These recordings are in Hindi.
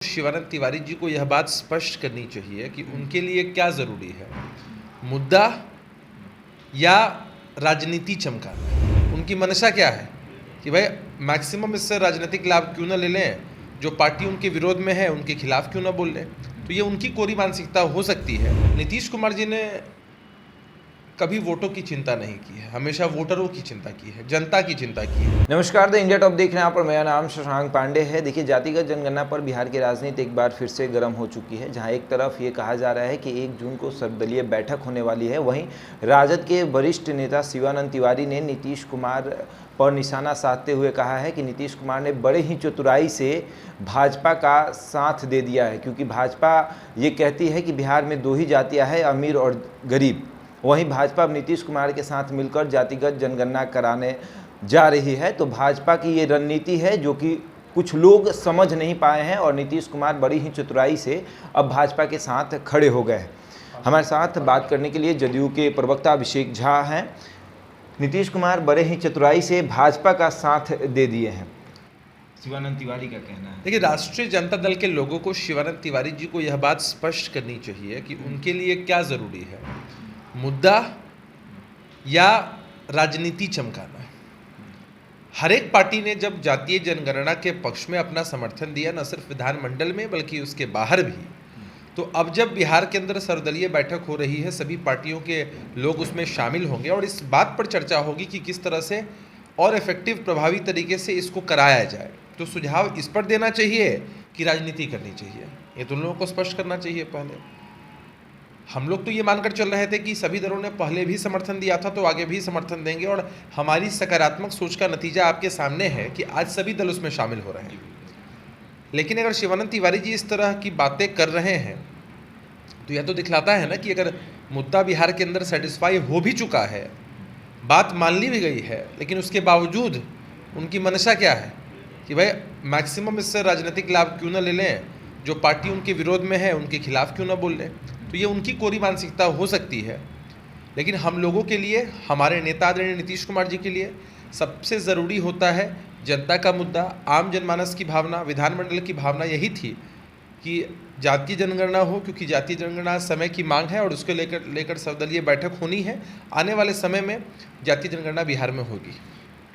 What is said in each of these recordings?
शिवानंद तिवारी जी को यह बात स्पष्ट करनी चाहिए कि उनके लिए क्या ज़रूरी है, मुद्दा या राजनीति चमकाना। उनकी मंशा क्या है कि भाई मैक्सिमम इससे राजनीतिक लाभ क्यों ना ले लें, जो पार्टी उनके विरोध में है उनके खिलाफ क्यों ना बोल लें। तो ये उनकी कोरी मानसिकता हो सकती है। नीतीश कुमार जी ने कभी वोटों की चिंता नहीं की है, हमेशा वोटरों की चिंता की है, जनता की चिंता की है। नमस्कार, द इंडिया टॉप देख रहे हैं आप और मेरा नाम शशांक पांडे है। देखिए, जातिगत जनगणना पर बिहार की राजनीति एक बार फिर से गर्म हो चुकी है, जहां एक तरफ ये कहा जा रहा है कि 1 जून को सर्वदलीय बैठक होने वाली है, वहीं राजद के वरिष्ठ नेता शिवानंद तिवारी ने नीतीश कुमार पर निशाना साधते हुए कहा है कि नीतीश कुमार ने बड़े ही चतुराई से भाजपा का साथ दे दिया है, क्योंकि भाजपा ये कहती है कि बिहार में 2 ही जातियाँ हैं, अमीर और गरीब। वहीं भाजपा अब नीतीश कुमार के साथ मिलकर जातिगत जनगणना कराने जा रही है। तो भाजपा की ये रणनीति है जो कि कुछ लोग समझ नहीं पाए हैं और नीतीश कुमार बड़ी ही चतुराई से अब भाजपा के साथ खड़े हो गए हैं। हमारे साथ बात करने के लिए जदयू के प्रवक्ता अभिषेक झा हैं। नीतीश कुमार बड़े ही चतुराई से भाजपा का साथ दे दिए हैं, शिवानंद तिवारी का कहना है। देखिए, राष्ट्रीय जनता दल के लोगों को शिवानंद तिवारी जी को यह बात स्पष्ट करनी चाहिए कि उनके लिए क्या ज़रूरी है, मुद्दा या राजनीति चमकाना। हर एक पार्टी ने जब जातीय जनगणना के पक्ष में अपना समर्थन दिया, न सिर्फ विधानमंडल में बल्कि उसके बाहर भी, तो अब जब बिहार के अंदर सर्वदलीय बैठक हो रही है, सभी पार्टियों के लोग उसमें शामिल होंगे और इस बात पर चर्चा होगी कि किस तरह से और इफेक्टिव प्रभावी तरीके से इसको कराया जाए। तो सुझाव इस पर देना चाहिए कि राजनीति करनी चाहिए, ये दोनों लोगों को स्पष्ट करना चाहिए। पहले हम लोग तो ये मानकर चल रहे थे कि सभी दलों ने पहले भी समर्थन दिया था तो आगे भी समर्थन देंगे, और हमारी सकारात्मक सोच का नतीजा आपके सामने है कि आज सभी दल उसमें शामिल हो रहे हैं। लेकिन अगर शिवानंद तिवारी जी इस तरह की बातें कर रहे हैं तो यह तो दिखलाता है ना कि अगर मुद्दा बिहार के अंदर सेटिस्फाई हो भी चुका है, बात मान ली भी गई है, लेकिन उसके बावजूद उनकी मंशा क्या है कि भाई मैक्सिमम इससे राजनीतिक लाभ क्यों ना ले लें, जो पार्टी उनके विरोध में है उनके खिलाफ क्यों ना बोल लें। तो ये उनकी कोरी मानसिकता हो सकती है। लेकिन हम लोगों के लिए, हमारे नेता आदरणीय नीतीश कुमार जी के लिए सबसे ज़रूरी होता है जनता का मुद्दा, आम जनमानस की भावना, विधानमंडल की भावना यही थी कि जातीय जनगणना हो, क्योंकि जातीय जनगणना समय की मांग है और उसको लेकर सर्वदलीय बैठक होनी है। आने वाले समय में जातीय जनगणना बिहार में होगी।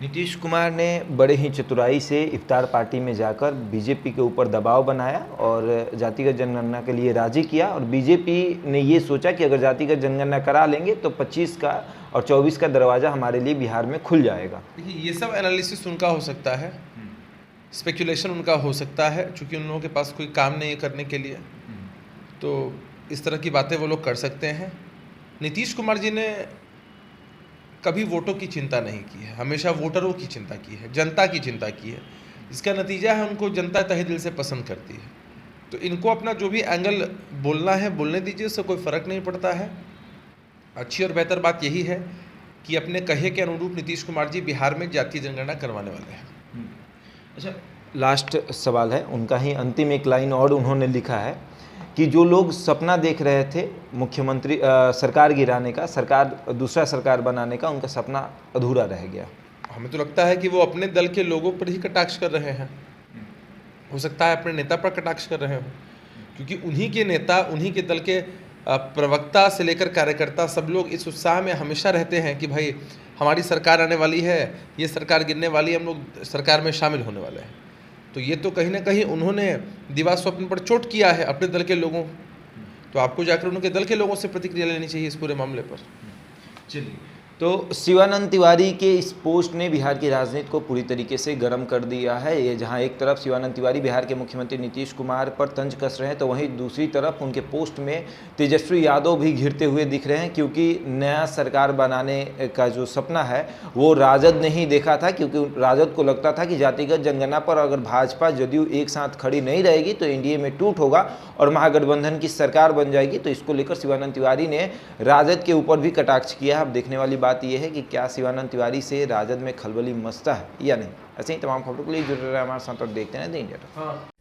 नीतीश कुमार ने बड़े ही चतुराई से इफ्तार पार्टी में जाकर बीजेपी के ऊपर दबाव बनाया और जातिगत जनगणना के लिए राजी किया, और बीजेपी ने ये सोचा कि अगर जातिगत जनगणना करा लेंगे तो 25 का और 24 का दरवाज़ा हमारे लिए बिहार में खुल जाएगा। देखिए, ये सब एनालिसिस उनका हो सकता है, स्पेकुलेशन उनका हो सकता है, चूँकि उन लोगों के पास कोई काम नहीं है करने के लिए, तो इस तरह की बातें वो लोग कर सकते हैं। नीतीश कुमार जी ने कभी वोटों की चिंता नहीं की है, हमेशा वोटरों की चिंता की है, जनता की चिंता की है। इसका नतीजा है उनको जनता तहे दिल से पसंद करती है। तो इनको अपना जो भी एंगल बोलना है बोलने दीजिए, उससे कोई फ़र्क नहीं पड़ता है। अच्छी और बेहतर बात यही है कि अपने कहे के अनुरूप नीतीश कुमार जी बिहार में जातीय जनगणना करवाने वाले हैं। अच्छा, लास्ट सवाल है उनका ही, अंतिम एक लाइन और उन्होंने लिखा है कि जो लोग सपना देख रहे थे मुख्यमंत्री सरकार गिराने का, दूसरा सरकार बनाने का, उनका सपना अधूरा रह गया। हमें तो लगता है कि वो अपने दल के लोगों पर ही कटाक्ष कर रहे हैं। हो सकता है अपने नेता पर कटाक्ष कर रहे हो, क्योंकि उन्हीं के नेता, उन्हीं के दल के प्रवक्ता से लेकर कार्यकर्ता सब लोग इस उत्साह में हमेशा रहते हैं कि भाई हमारी सरकार आने वाली है, ये सरकार गिरने वाली है, हम लोग सरकार में शामिल होने वाले हैं। तो ये तो कहीं ना कहीं उन्होंने दिवा स्वप्न पर चोट किया है अपने दल के लोगों। तो आपको जाकर उनके दल के लोगों से प्रतिक्रिया लेनी चाहिए इस पूरे मामले पर। चलिए, तो शिवानंद तिवारी के इस पोस्ट ने बिहार की राजनीति को पूरी तरीके से गर्म कर दिया है। ये जहां एक तरफ शिवानंद तिवारी बिहार के मुख्यमंत्री नीतीश कुमार पर तंज कस रहे हैं, तो वहीं दूसरी तरफ उनके पोस्ट में तेजस्वी यादव भी घिरते हुए दिख रहे हैं, क्योंकि नया सरकार बनाने का जो सपना है वो राजद ने ही देखा था, क्योंकि राजद को लगता था कि जातिगत जनगणना पर अगर भाजपा जदयू एक साथ खड़ी नहीं रहेगी तो एनडीए में टूट होगा और महागठबंधन की सरकार बन जाएगी। तो इसको लेकर शिवानंद तिवारी ने राजद के ऊपर भी कटाक्ष किया है। अब देखने वाली बात यह है कि क्या शिवानंद तिवारी से राजद में खलबली मचता है या नहीं। ऐसे ही तमाम खबरों के लिए जुड़े रहे हमारे साथ और देखते हैं द इंडिया।